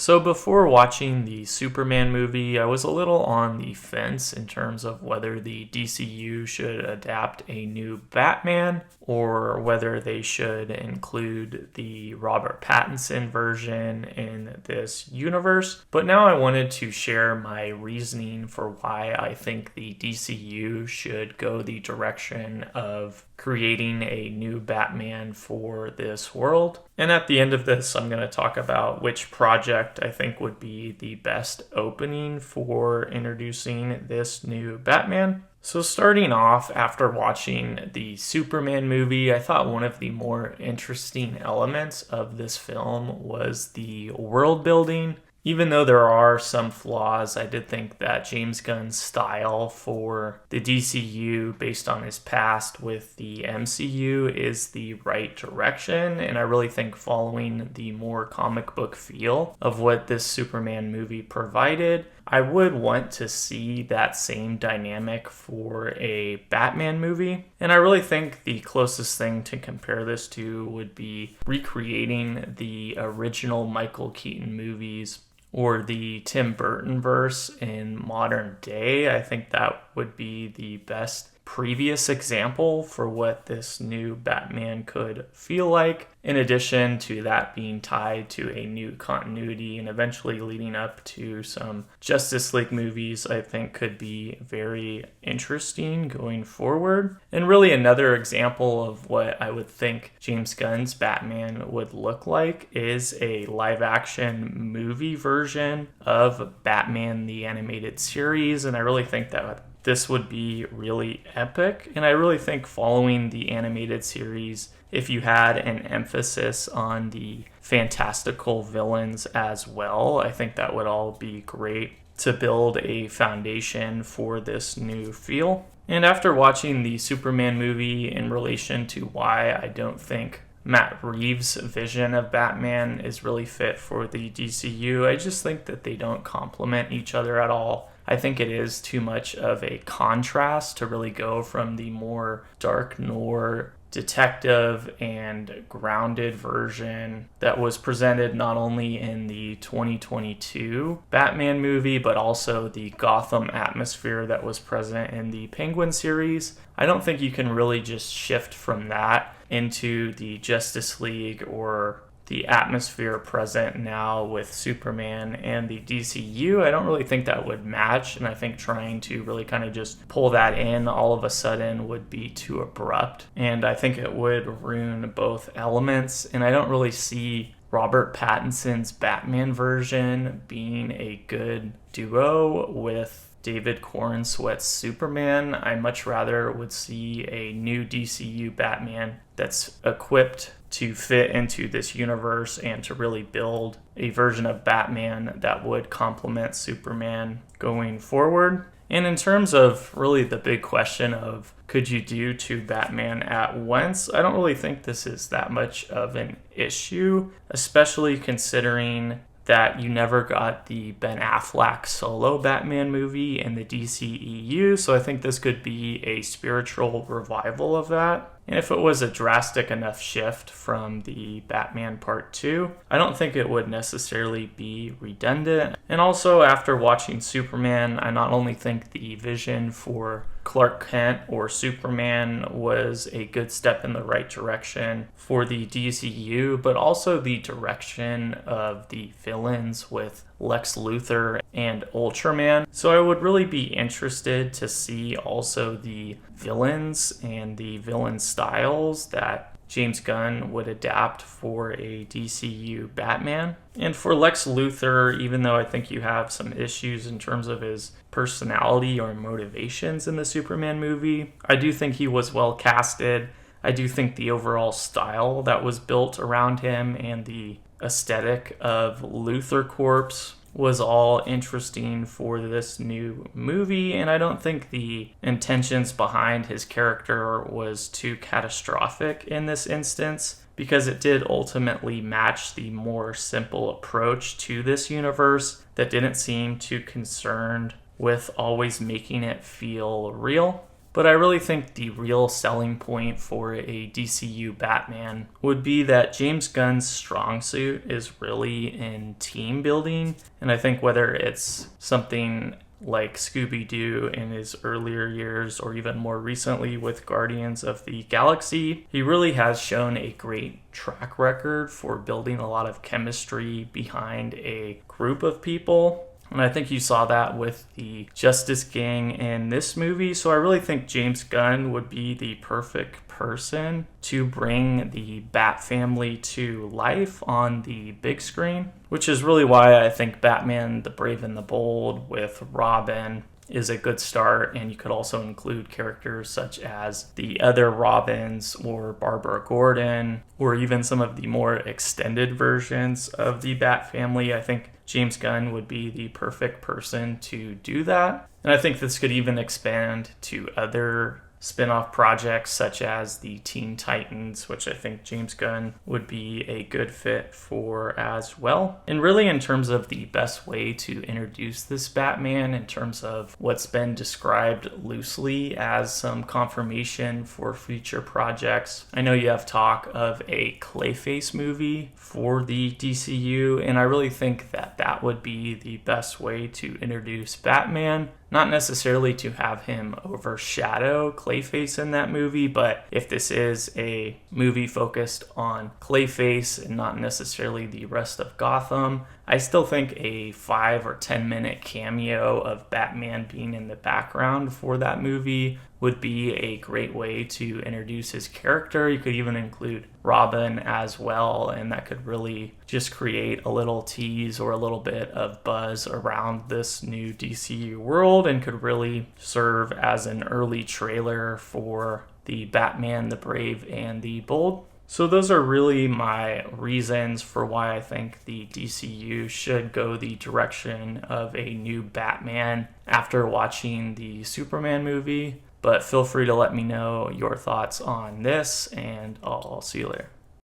So before watching the Superman movie, I was a little on the fence in terms of whether the DCU should adapt a new Batman or whether they should include the Robert Pattinson version in this universe. But now I wanted to share my reasoning for why I think the DCU should go the direction of creating a new Batman for this world. And at the end of this, I'm going to talk about which project I think would be the best opening for introducing this new Batman. So starting off, after watching the Superman movie, I thought one of the more interesting elements of this film was the world building. Even though there are some flaws, I did think that James Gunn's style for the DCU based on his past with the MCU is the right direction, and I really think following the more comic book feel of what this Superman movie provided, I would want to see that same dynamic for a Batman movie. And I really think the closest thing to compare this to would be recreating the original Michael Keaton movies or the Tim Burton verse in modern day. I think that would be the best previous example for what this new Batman could feel like, in addition to that being tied to a new continuity and eventually leading up to some Justice League movies I think could be very interesting going forward. And really another example of what I would think James Gunn's Batman would look like is a live action movie version of Batman the Animated Series, and I really think that this would be really epic. And I really think following the animated series, if you had an emphasis on the fantastical villains as well, I think that would all be great to build a foundation for this new feel. And after watching the Superman movie in relation to why I don't think Matt Reeves' vision of Batman is really fit for the DCU, I just think that they don't complement each other at all. I think it is too much of a contrast to really go from the more dark noir detective and grounded version that was presented not only in the 2022 Batman movie, but also the Gotham atmosphere that was present in the Penguin series. I don't think you can really just shift from that into the Justice League or the atmosphere present now with Superman and the DCU. I don't really think that would match, and I think trying to really kind of just pull that in all of a sudden would be too abrupt, and I think it would ruin both elements, and I don't really see Robert Pattinson's Batman version being a good duo with David Corenswet's Superman. I much rather would see a new DCU Batman that's equipped to fit into this universe and to really build a version of Batman that would complement Superman going forward. And in terms of really the big question of could you do two Batman at once, I don't really think this is that much of an issue, especially considering that you never got the Ben Affleck solo Batman movie in the DCEU, so I think this could be a spiritual revival of that. And if it was a drastic enough shift from the Batman Part 2, I don't think it would necessarily be redundant. And also, after watching Superman, I not only think the vision for Clark Kent or Superman was a good step in the right direction for the DCU, but also the direction of the villains with Lex Luthor and Ultraman. So I would really be interested to see also the villains and the villain styles that James Gunn would adapt for a DCU Batman. And for Lex Luthor, even though I think you have some issues in terms of his personality or motivations in the Superman movie, I do think he was well casted. I do think the overall style that was built around him and the aesthetic of Luthor Corps was all interesting for this new movie, and I don't think the intentions behind his character was too catastrophic in this instance, because it did ultimately match the more simple approach to this universe that didn't seem too concerned with always making it feel real. But I really think the real selling point for a DCU Batman would be that James Gunn's strong suit is really in team building. And I think whether it's something like Scooby-Doo in his earlier years or even more recently with Guardians of the Galaxy, he really has shown a great track record for building a lot of chemistry behind a group of people. And I think you saw that with the Justice Gang in this movie. So I really think James Gunn would be the perfect person to bring the Bat family to life on the big screen, which is really why I think Batman the Brave and the Bold with Robin is a good start. And you could also include characters such as the other Robins or Barbara Gordon, or even some of the more extended versions of the Bat family. I think James Gunn would be the perfect person to do that. And I think this could even expand to other spin-off projects such as the Teen Titans, which I think James Gunn would be a good fit for as well. And really in terms of the best way to introduce this Batman, in terms of what's been described loosely as some confirmation for future projects, I know you have talk of a Clayface movie for the DCU, and I really think that that would be the best way to introduce Batman. Not necessarily to have him overshadow Clayface in that movie, but if this is a movie focused on Clayface and not necessarily the rest of Gotham, I still think a 5 or 10 minute cameo of Batman being in the background for that movie would be a great way to introduce his character. You could even include Robin as well, and that could really just create a little tease or a little bit of buzz around this new DCU world and could really serve as an early trailer for the Batman, the Brave, and the Bold. So those are really my reasons for why I think the DCU should go the direction of a new Batman after watching the Superman movie. But feel free to let me know your thoughts on this, and I'll see you later.